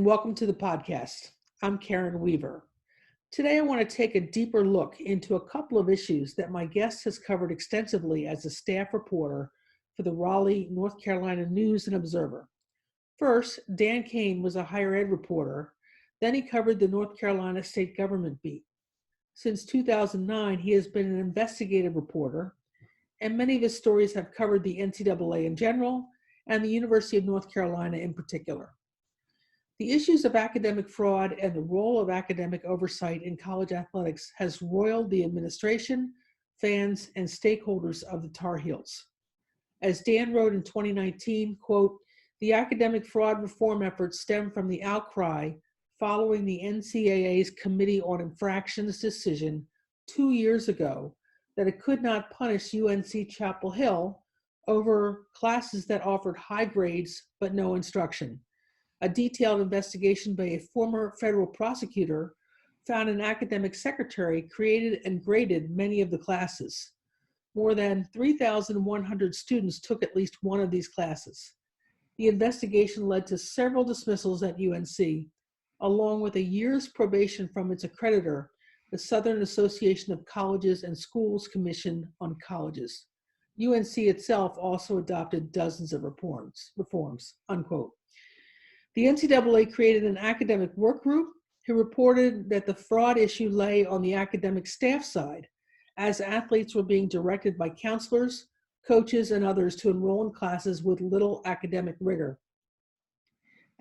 and welcome to the podcast. I'm Karen Weaver. Today I want to take a deeper look into a couple of issues that my guest has covered extensively as a staff reporter for the Raleigh, North Carolina News and Observer. First, Dan Kane was a higher ed reporter. Then he covered the North Carolina state government beat. Since 2009, he has been an investigative reporter, and many of his stories have covered the NCAA in general and the University of North Carolina in particular. The issues of academic fraud and the role of academic oversight in college athletics has roiled the administration, fans, and stakeholders of the Tar Heels. As Dan wrote in 2019, quote, "The academic fraud reform efforts stem from the outcry following the NCAA's Committee on Infractions decision 2 years ago that it could not punish UNC Chapel Hill over classes that offered high grades but no instruction. A detailed investigation by a former federal prosecutor found an academic secretary created and graded many of the classes. More than 3,100 students took at least one of these classes. The investigation led to several dismissals at UNC, along with a year's probation from its accreditor, the Southern Association of Colleges and Schools Commission on Colleges. UNC itself also adopted dozens of reforms, unquote. The NCAA created an academic work group who reported that the fraud issue lay on the academic staff side, as athletes were being directed by counselors, coaches, and others to enroll in classes with little academic rigor.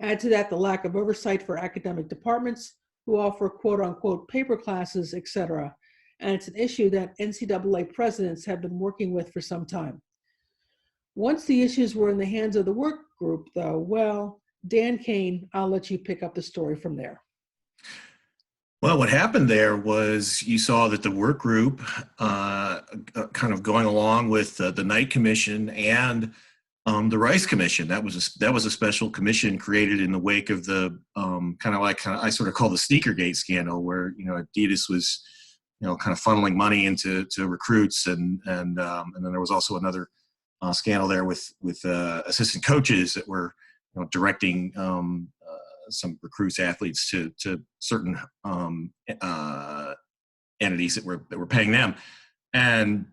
Add to that the lack of oversight for academic departments who offer quote-unquote paper classes, etc., and it's an issue that NCAA presidents have been working with for some time. Once the issues were in the hands of the work group, though, well, Dan Kane, I'll let you pick up the story from there. Well, what happened there was you saw that the work group kind of going along with the Knight Commission and the Rice Commission. That was a special commission created in the wake of the I sort of call the Sneakergate scandal, where Adidas was kind of funneling money into recruits, and then there was also another scandal there with assistant coaches that were directing some recruits, athletes to certain entities that were paying them. And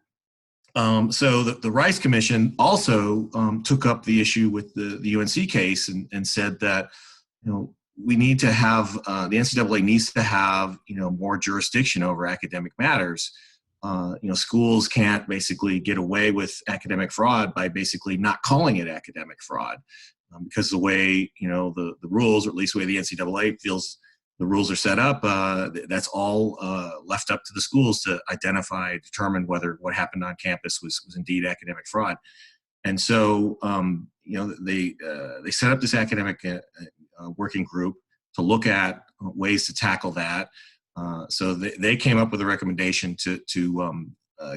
so the Rice Commission also took up the issue with the UNC case and said that we need to have the NCAA needs to have more jurisdiction over academic matters. Schools can't basically get away with academic fraud by basically not calling it academic fraud. Because the way, the rules, or at least the way the NCAA feels the rules are set up, that's all left up to the schools to determine whether what happened on campus was indeed academic fraud. And so, they set up this academic working group to look at ways to tackle that. So they came up with a recommendation to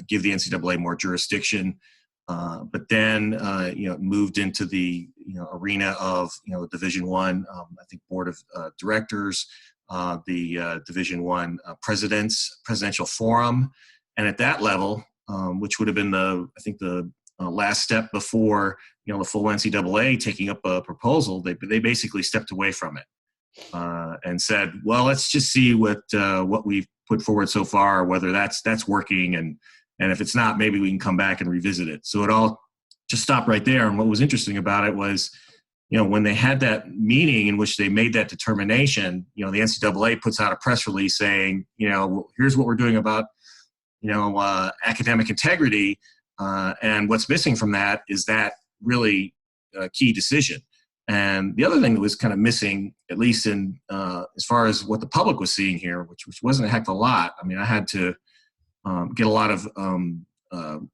give the NCAA more jurisdiction. But then, it moved into the arena of Division I, I think Board of Directors, the Division I presidential forum, and at that level, which would have been the last step before the full NCAA taking up a proposal, they basically stepped away from it and said, well, let's just see what we've put forward so far, whether that's working, and if it's not, maybe we can come back and revisit it. So it all just stopped right there. And what was interesting about it was, when they had that meeting in which they made that determination, the NCAA puts out a press release saying, here's what we're doing about, academic integrity. And what's missing from that is that really key decision. And the other thing that was kind of missing, at least in as far as what the public was seeing here, which wasn't a heck of a lot. I mean, I had to get a lot of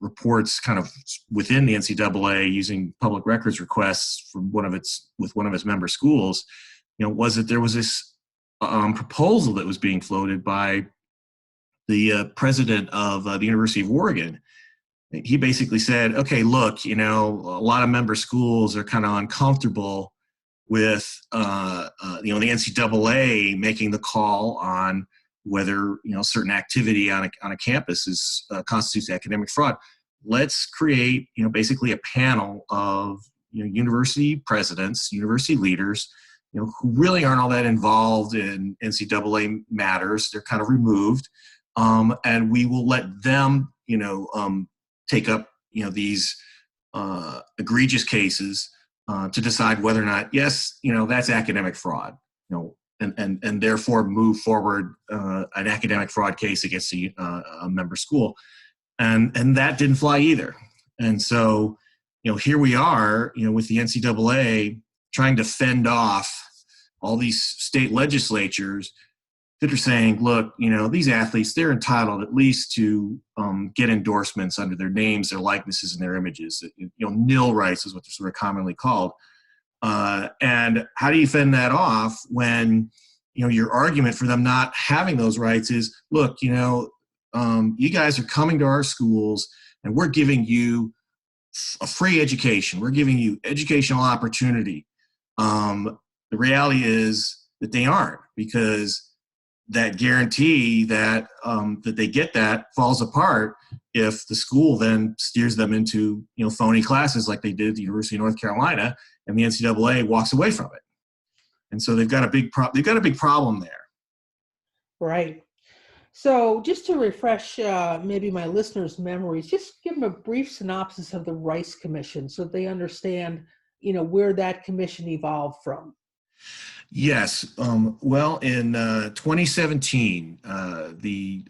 reports kind of within the NCAA using public records requests from one of its member schools, was that there was this proposal that was being floated by the president of the University of Oregon. He basically said, okay, look, a lot of member schools are kind of uncomfortable with, the NCAA making the call on whether certain activity on a campus constitutes academic fraud. Let's create basically a panel of university presidents, university leaders, who really aren't all that involved in NCAA matters. They're kind of removed, and we will let them, take up, these egregious cases to decide whether or not, yes, that's academic fraud, and therefore move forward an academic fraud case against a member school, and that didn't fly either. And so, here we are, with the NCAA trying to fend off all these state legislatures that are saying, look, these athletes, they're entitled at least to get endorsements under their names, their likenesses, and their images. Nil rights is what they're sort of commonly called. And how do you fend that off when, your argument for them not having those rights is, look, you guys are coming to our schools and we're giving you a free education. We're giving you educational opportunity. The reality is that they aren't, because that guarantee that that they get that falls apart if the school then steers them into phony classes like they did at the University of North Carolina, and the NCAA walks away from it. And so they've got a big problem there. Right. So just to refresh maybe my listeners' memories, just give them a brief synopsis of the Rice Commission so they understand, where that commission evolved from. Yes. Well, in 2017, the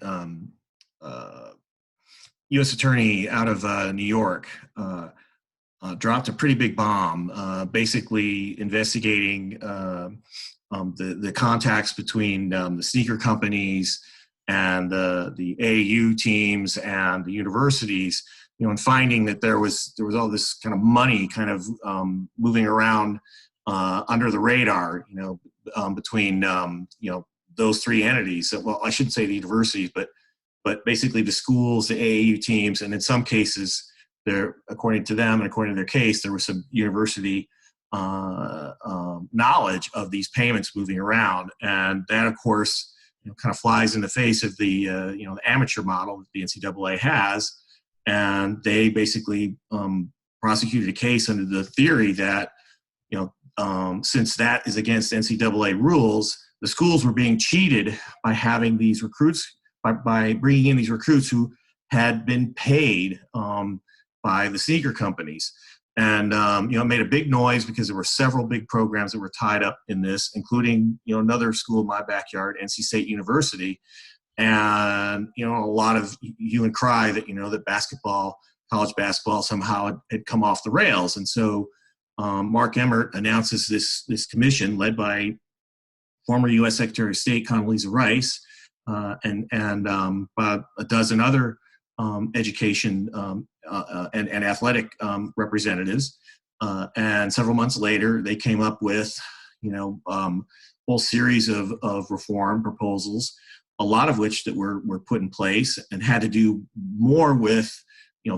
U.S. Attorney out of New York dropped a pretty big bomb, basically investigating the contacts between the sneaker companies and the AAU teams and the universities, and finding that there was all this kind of money kind of moving around under the radar, between those three entities. Well, I shouldn't say the universities, but basically the schools, the AAU teams, and in some cases, there, according to them and according to their case, there was some university knowledge of these payments moving around, and that, of course, kind of flies in the face of the the amateur model that the NCAA has, and they basically prosecuted a case under the theory that since that is against NCAA rules, the schools were being cheated by having these recruits, by bringing in these recruits who had been paid by the sneaker companies. And, it made a big noise because there were several big programs that were tied up in this, including, another school in my backyard, NC State University. And, a lot of hue and cry that, that college basketball somehow had come off the rails. And so Mark Emmert announces this commission led by former U.S. Secretary of State Condoleezza Rice and about a dozen other education and athletic representatives. And several months later, they came up with, whole series of reform proposals, a lot of which that were put in place and had to do more with,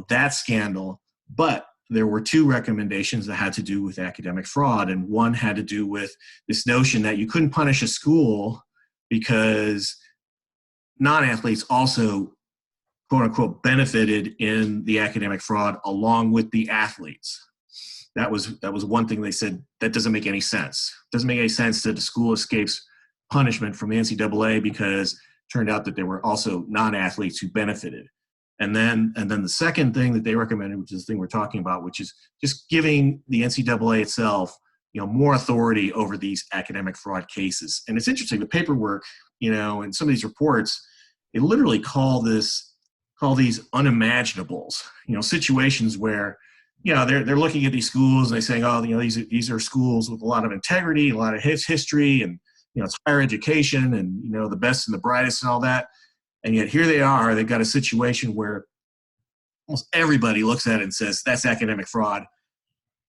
that scandal. But there were two recommendations that had to do with academic fraud. And one had to do with this notion that you couldn't punish a school because non-athletes also, quote unquote, benefited in the academic fraud along with the athletes. That was one thing they said, that doesn't make any sense. It doesn't make any sense that a school escapes punishment from the NCAA because it turned out that there were also non-athletes who benefited. And then the second thing that they recommended, which is the thing we're talking about, which is just giving the NCAA itself, more authority over these academic fraud cases. And it's interesting, the paperwork, in some of these reports, they literally call these unimaginables, situations where, they're looking at these schools and they're saying, oh, these are schools with a lot of integrity, a lot of history, and, it's higher education and, the best and the brightest and all that. And yet here they are, they've got a situation where almost everybody looks at it and says, that's academic fraud.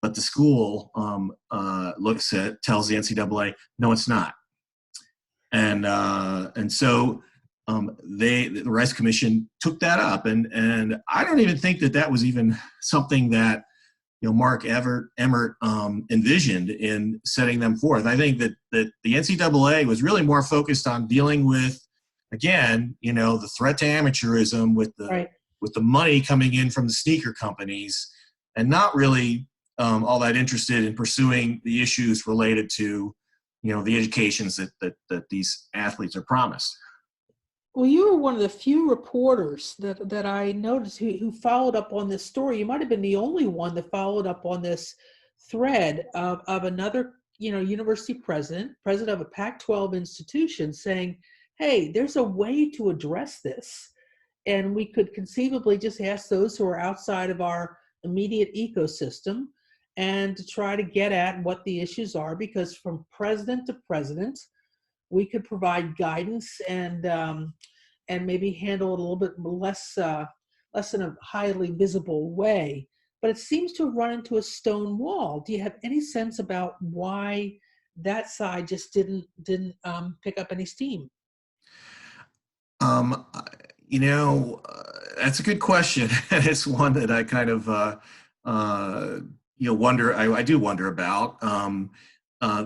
But the school looks at it, tells the NCAA, no, it's not. And so the Rice Commission took that up. And I don't even think that was even something that, Mark Emmert envisioned in setting them forth. I think that the NCAA was really more focused on dealing with, again, the threat to amateurism with the money coming in from the sneaker companies, and not really all that interested in pursuing the issues related to the educations that these athletes are promised. Well, you were one of the few reporters that I noticed who followed up on this story. You might have been the only one that followed up on this thread of another, university president of a Pac-12 institution saying, hey, there's a way to address this. And we could conceivably just ask those who are outside of our immediate ecosystem and to try to get at what the issues are, because from president to president, we could provide guidance and maybe handle it a little bit less in a highly visible way. But it seems to have run into a stone wall. Do you have any sense about why that side just didn't pick up any steam? Um, that's a good question. It's one that I kind of wonder. I do wonder about.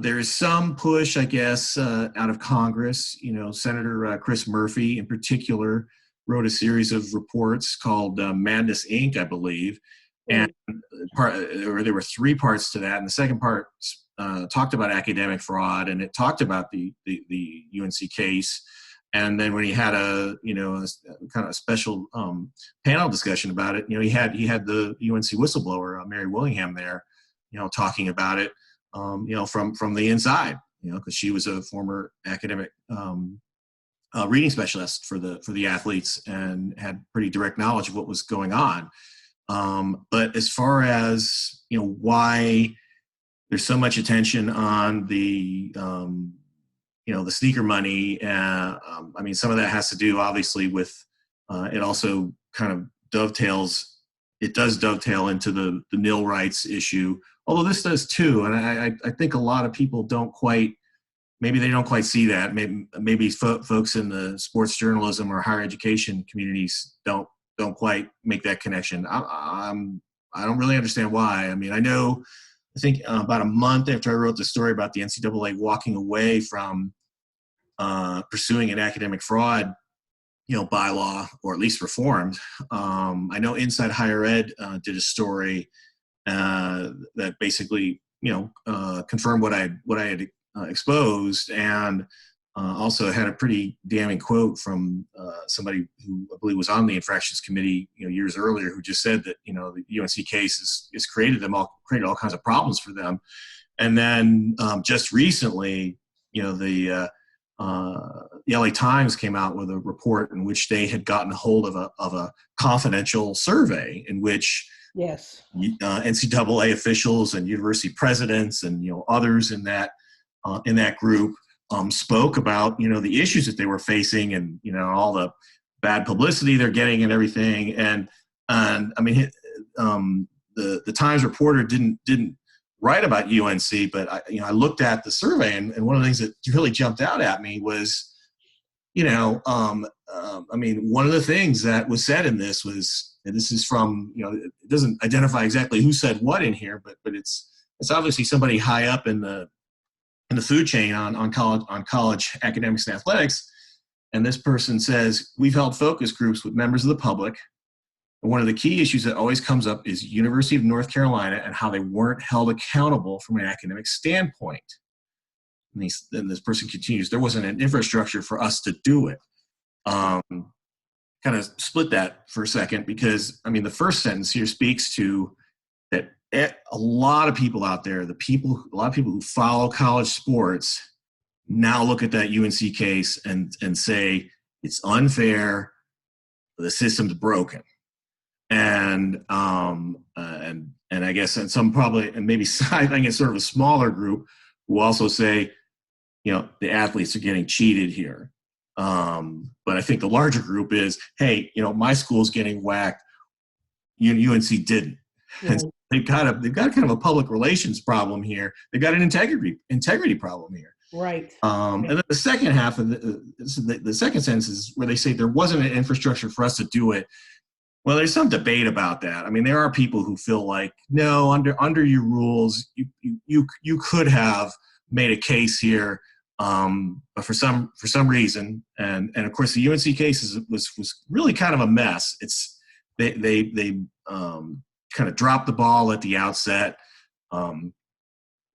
There's some push, I guess, out of Congress. Senator Chris Murphy, in particular, wrote a series of reports called Madness Inc., I believe, and there were three parts to that. And the second part talked about academic fraud, and it talked about the UNC case. And then when he had a kind of a special panel discussion about it, he had the UNC whistleblower Mary Willingham there, talking about it. From the inside, because she was a former academic reading specialist for the athletes and had pretty direct knowledge of what was going on. But as far as why there's so much attention on the the sneaker money, some of that has to do obviously with it also kind of dovetails. It does dovetail into the nil rights issue. Although this does too, and I think a lot of people don't quite see that. Maybe folks in the sports journalism or higher education communities don't quite make that connection. I don't really understand why. I think about a month after I wrote the story about the NCAA walking away from pursuing an academic fraud bylaw, or at least reformed. I know Inside Higher Ed did a story that basically, confirmed what I had exposed, and also had a pretty damning quote from somebody who I believe was on the infractions committee, years earlier, who just said that the UNC case has created all kinds of problems for them. And then just recently, the LA Times came out with a report in which they had gotten a hold of a confidential survey in which yes, NCAA officials and university presidents and others in that group spoke about the issues that they were facing, and all the bad publicity they're getting and everything. And the Times reporter didn't write about UNC, but I looked at the survey, and one of the things that really jumped out at me was, one of the things that was said in this was, and this is from, it doesn't identify exactly who said what in here, but it's obviously somebody high up in the food chain on college academics and athletics. And this person says, we've held focus groups with members of the public. And one of the key issues that always comes up is University of North Carolina and how they weren't held accountable from an academic standpoint. And this person continues, there wasn't an infrastructure for us to do it. Kind of split that for a second, because the first sentence here speaks to that a lot of people out there, a lot of people who follow college sports now look at that UNC case and say it's unfair, the system's broken. And I guess, and some probably, and maybe I think it's sort of a smaller group who also say, the athletes are getting cheated here. But I think the larger group is, hey, my school's getting whacked. UNC didn't. right. And so they've got kind of a public relations problem here. They've got an integrity problem here. Right. And then the second half of the second sentence is where they say there wasn't an infrastructure for us to do it. Well, there's some debate about that. There are people who feel like, no, under your rules, you could have made a case here, but for some reason, and of course the UNC case was really kind of a mess. They kind of dropped the ball at the outset.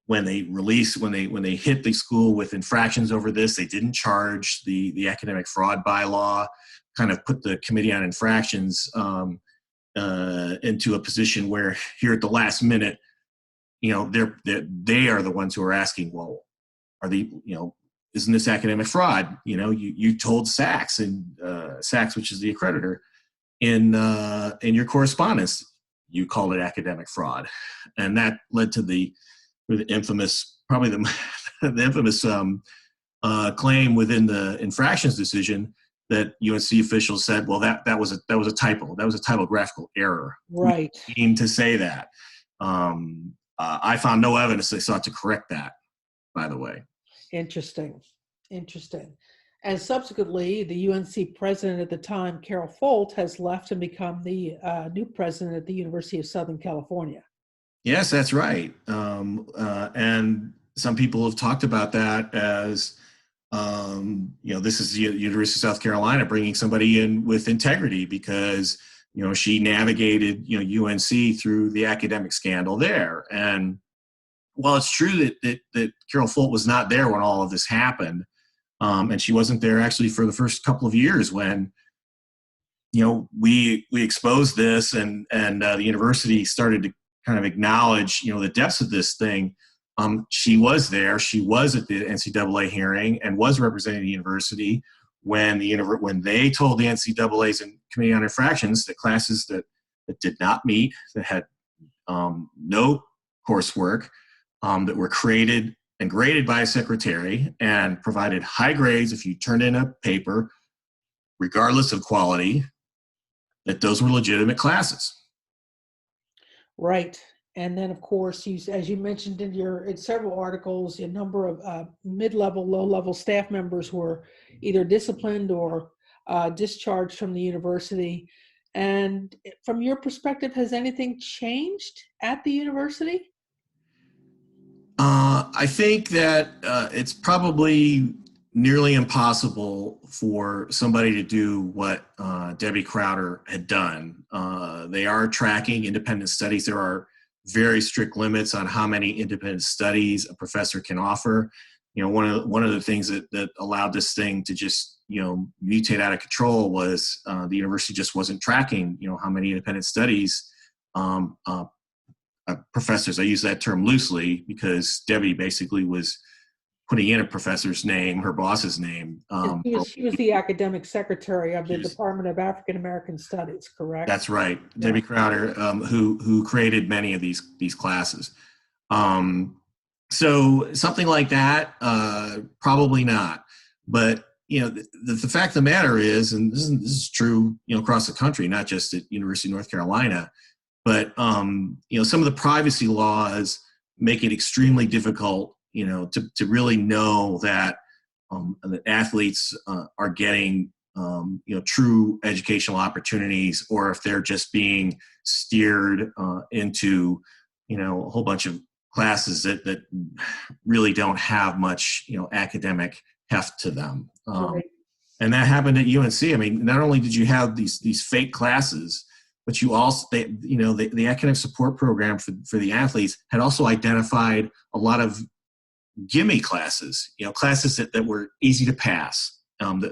when they hit the school with infractions over this, they didn't charge the academic fraud bylaw, kind of put the committee on infractions into a position where here at the last minute, they are the ones who are asking, well, isn't this academic fraud? You told Sachs, which is the accreditor, in your correspondence, you called it academic fraud, and that led to the infamous, probably the infamous claim within the infractions decision that UNC officials said, well, that was a typo. That was a typographical error. Right. We mean to say that. I found no evidence they sought to correct that, by the way. Interesting. And subsequently, the UNC president at the time, Carol Folt, has left and become the new president at the University of Southern California. Yes, that's right. And some people have talked about that as, this is the University of South Carolina bringing somebody in with integrity because, she navigated, UNC through the academic scandal there. And while it's true that Carol Folt was not there when all of this happened, and she wasn't there actually for the first couple of years when, we exposed this and the university started to kind of acknowledge, the depths of this thing. She was there. She was at the NCAA hearing and was representing the university when they told the NCAA's and Committee on Infractions that classes that did not meet, that had no coursework, that were created and graded by a secretary and provided high grades if you turned in a paper, regardless of quality, that those were legitimate classes. Right. And then, of course, as you mentioned in several articles, a number of mid-level, low-level staff members were either disciplined or discharged from the university. And from your perspective, has anything changed at the university? I think that it's probably nearly impossible for somebody to do what Debbie Crowder had done. They are tracking independent studies. There are very strict limits on how many independent studies a professor can offer. One of the things that allowed this thing to just mutate out of control was the university just wasn't tracking how many independent studies professors. I use that term loosely because Debbie basically was putting in a professor's name, her boss's name. She was the academic secretary of the Department of African American Studies, correct? That's right. Yeah. Debbie Crowder, who created many of these classes. So something like that, probably not. But the fact of the matter is, and this is true, across the country, not just at University of North Carolina, but some of the privacy laws make it extremely difficult, to really know that athletes are getting true educational opportunities, or if they're just being steered into a whole bunch of classes that really don't have much academic heft to them. Right. And that happened at UNC. I mean, not only did you have these fake classes, but you also, the academic support program for the athletes had also identified a lot of gimme classes, classes that were easy to pass. And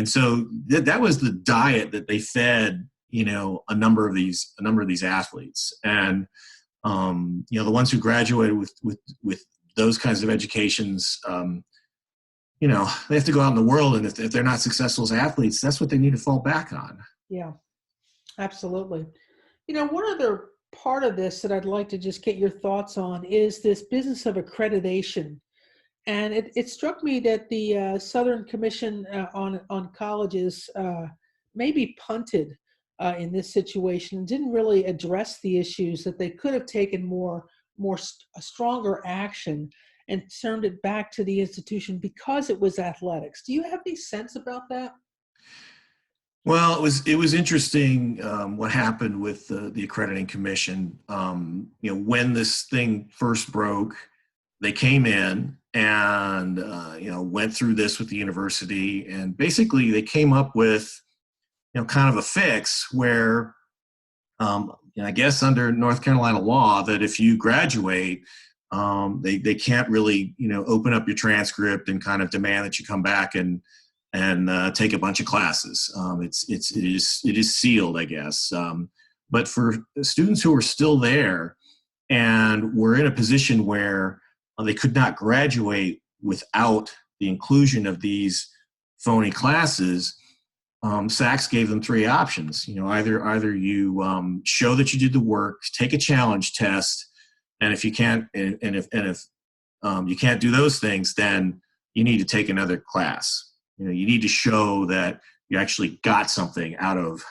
so that was the diet that they fed, a number of these athletes. And, the ones who graduated with those kinds of educations, they have to go out in the world. And if they're not successful as athletes, that's what they need to fall back on. Yeah, absolutely. One other part of this that I'd like to just get your thoughts on is this business of accreditation. And it struck me that the Southern Commission on Colleges maybe punted in this situation, didn't really address the issues that they could have taken a stronger action and turned it back to the institution because it was athletics. Do you have any sense about that? Well, it was interesting what happened with the accrediting commission. When this thing first broke, they came in and went through this with the university, and basically they came up with kind of a fix where I guess under North Carolina law that if you graduate They can't really, open up your transcript and kind of demand that you come back and take a bunch of classes. It is sealed, I guess. But for students who are still there and were in a position where they could not graduate without the inclusion of these phony classes, SACS gave them three options. Either you show that you did the work, take a challenge test, and if you can't, and if you can't do those things, then you need to take another class. You need to show that you actually got something out of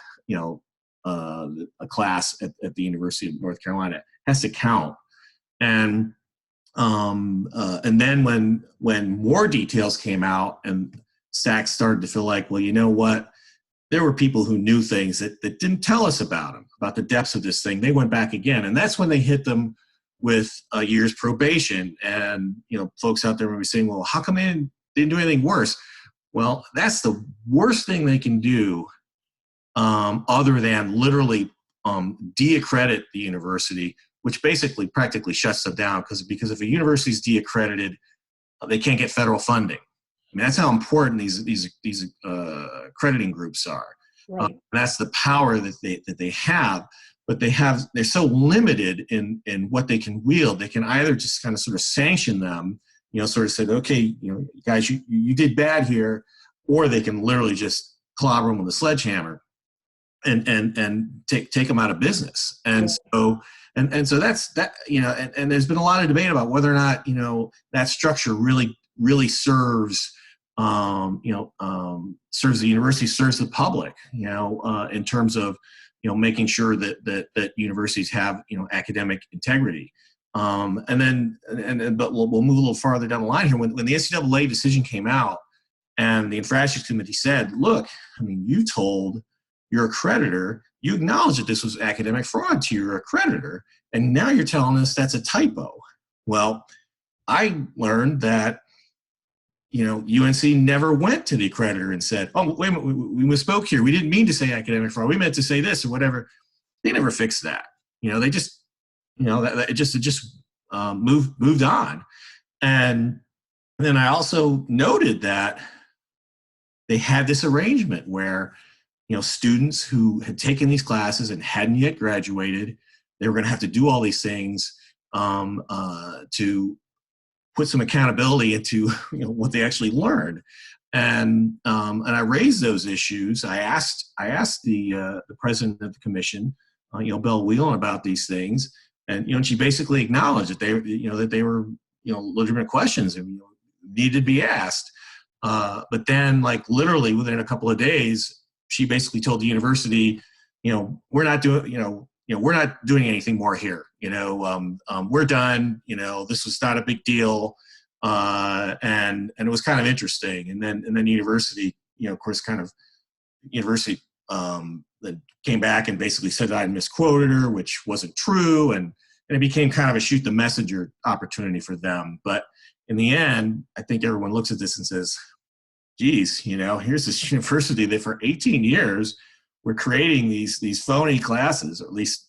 a class at the University of North Carolina. It has to count. And then when more details came out and SACS started to feel like, well, you know what? There were people who knew things that didn't tell us about them, about the depths of this thing. They went back again. And that's when they hit them with a year's probation. And, folks out there will be saying, well, how come they didn't do anything worse? Well, that's the worst thing they can do, other than literally de-accredit the university, which basically practically shuts them down, because if a university is de-accredited, they can't get federal funding. I mean, that's how important these accrediting groups are. Right. That's the power that they have, but they're so limited in what they can wield. They can either just kind of sort of sanction them, sort of said, okay, guys, you did bad here, or they can literally just clobber them with a sledgehammer and take them out of business. And so that's that, and there's been a lot of debate about whether or not, that structure really serves, serves the university, serves the public, in terms of, making sure that universities have, academic integrity. But we'll move a little farther down the line here. When the NCAA decision came out and the infractions committee said, look, I mean, you told your accreditor, you acknowledged that this was academic fraud to your accreditor, and now you're telling us that's a typo. Well, I learned that, UNC never went to the accreditor and said, oh, wait a minute, we misspoke here. We didn't mean to say academic fraud. We meant to say this or whatever. They never fixed that. They just, it just moved on. And then I also noted that they had this arrangement where, students who had taken these classes and hadn't yet graduated, they were going to have to do all these things to put some accountability into what they actually learned. And I raised those issues. I asked the president of the commission, Belle Whelan, about these things, and she basically acknowledged that they were legitimate questions and needed to be asked. But then, like literally within a couple of days, she basically told the university, we're not doing anything more here. We're done. This was not a big deal. And it was kind of interesting. And then university, of course, university that came back and basically said that I misquoted her, which wasn't true. And it became kind of a shoot the messenger opportunity for them. But in the end, I think everyone looks at this and says, geez, here's this university that for 18 years we're creating these phony classes, or at least,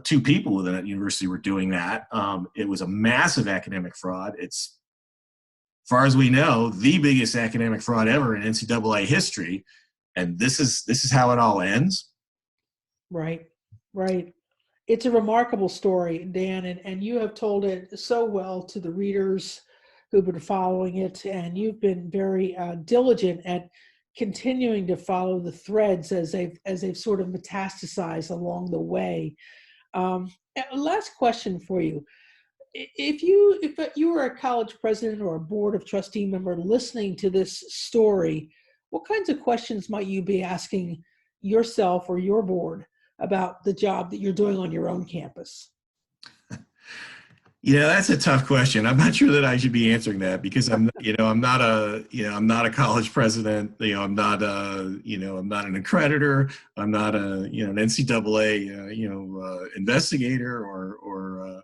two people within that university were doing that. It was a massive academic fraud. It's, as far as we know, the biggest academic fraud ever in NCAA history. And this is how it all ends. Right. It's a remarkable story, Dan, and you have told it so well to the readers who've been following it, and you've been very diligent at continuing to follow the threads as they've sort of metastasized along the way. Last question for you: if you were a college president or a board of trustee member listening to this story, what kinds of questions might you be asking yourself or your board about the job that you're doing on your own campus? That's a tough question. I'm not sure that I should be answering that, because I'm not a college president. I'm not an accreditor. I'm not an NCAA, investigator or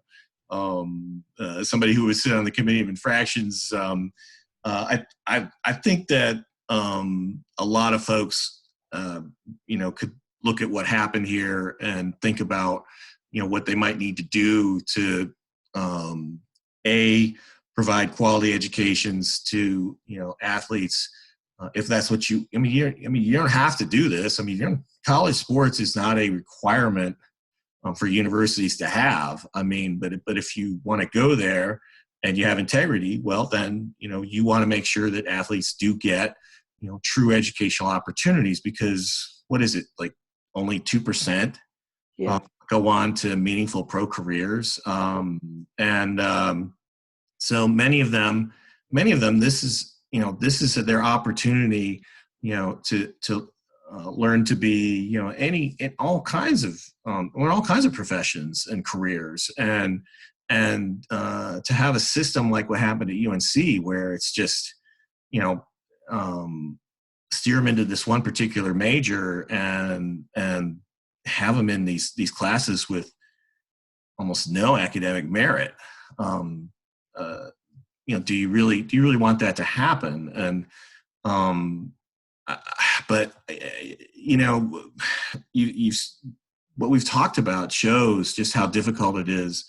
somebody who would sit on the committee of infractions. I think that a lot of folks, could look at what happened here and think about, what they might need to do to provide quality educations to athletes, if that's what you don't have to do this. College sports is not a requirement for universities to have. But if you want to go there and you have integrity, well, then you want to make sure that athletes do get true educational opportunities, because what is it, like only 2% go on to meaningful pro careers, so many of them, this is their opportunity, to learn to be, in all kinds of professions and careers, and to have a system like what happened at UNC, where it's just, steer them into this one particular major and have them in these classes with almost no academic merit. Do you really want that to happen? And but what we've talked about shows just how difficult it is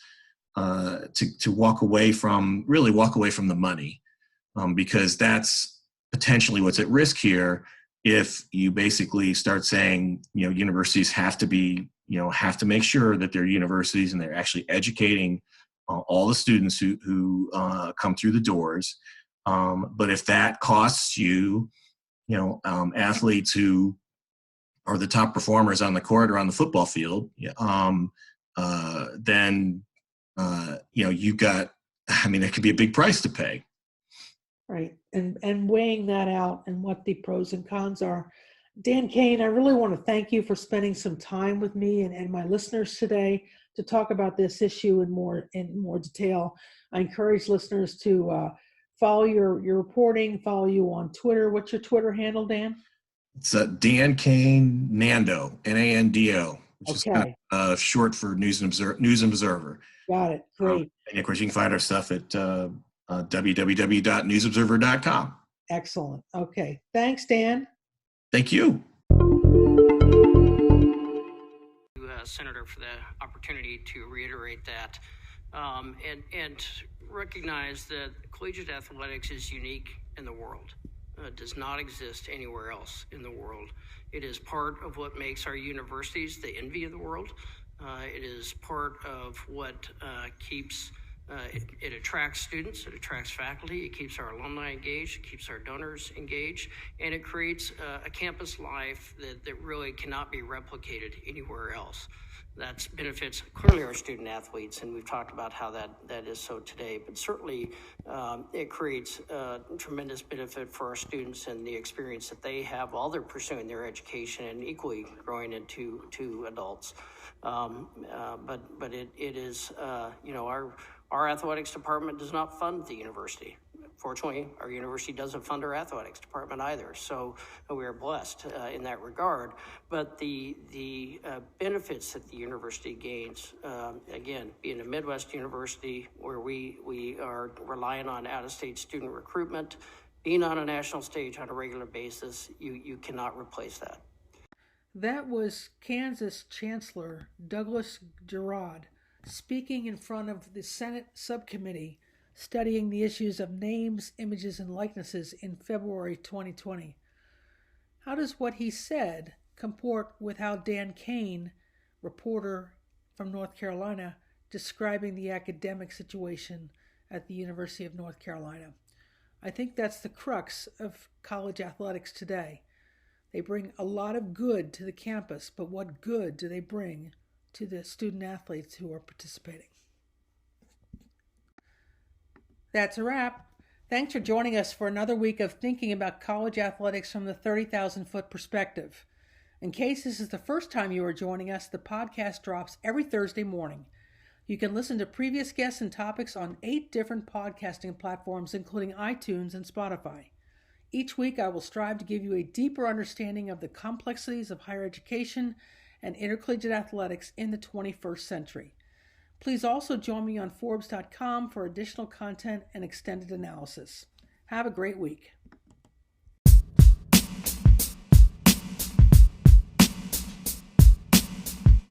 to walk away from the money, because that's potentially what's at risk here. If you basically start saying, universities have to make sure that they're universities and they're actually educating all the students who come through the doors. But if that costs you, athletes who are the top performers on the court or on the football field, then you've got, it could be a big price to pay. Right. And weighing that out and what the pros and cons are. Dan Kane, I really want to thank you for spending some time with me and my listeners today to talk about this issue in more detail. I encourage listeners to follow your reporting, follow you on Twitter. What's your Twitter handle, Dan? It's Dan Kane Nando, Nando, which is kind of short for News and Observer. Got it. Great. And of course, you can find our stuff at www.newsobserver.com. Excellent. Okay. Thanks, Dan. Thank you. Senator, for the opportunity to reiterate that and recognize that collegiate athletics is unique in the world. Does not exist anywhere else in the world. It is part of what makes our universities the envy of the world. It is part of what keeps it attracts students, it attracts faculty, it keeps our alumni engaged, it keeps our donors engaged, and it creates a campus life that really cannot be replicated anywhere else. That benefits clearly our student athletes, and we've talked about how that is so today, but certainly it creates tremendous benefit for our students and the experience that they have while they're pursuing their education and equally growing into adults. But it is, our athletics department does not fund the university. Fortunately, our university doesn't fund our athletics department either, so we are blessed in that regard. But the benefits that the university gains, again, being a Midwest university where we are relying on out-of-state student recruitment, being on a national stage on a regular basis, you cannot replace that. That was Kansas Chancellor Douglas Girod speaking in front of the Senate subcommittee studying the issues of names, images, and likenesses in February 2020. How does what he said comport with how Dan Kane, reporter from North Carolina, describing the academic situation at the University of North Carolina? I think that's the crux of college athletics today. They bring a lot of good to the campus, but what good do they bring to the student athletes who are participating? That's a wrap. Thanks for joining us for another week of thinking about college athletics from the 30,000-foot perspective. In case this is the first time you are joining us, the podcast drops every Thursday morning. You can listen to previous guests and topics on 8 different podcasting platforms, including iTunes and Spotify. Each week, I will strive to give you a deeper understanding of the complexities of higher education and intercollegiate athletics in the 21st century. Please also join me on Forbes.com for additional content and extended analysis. Have a great week.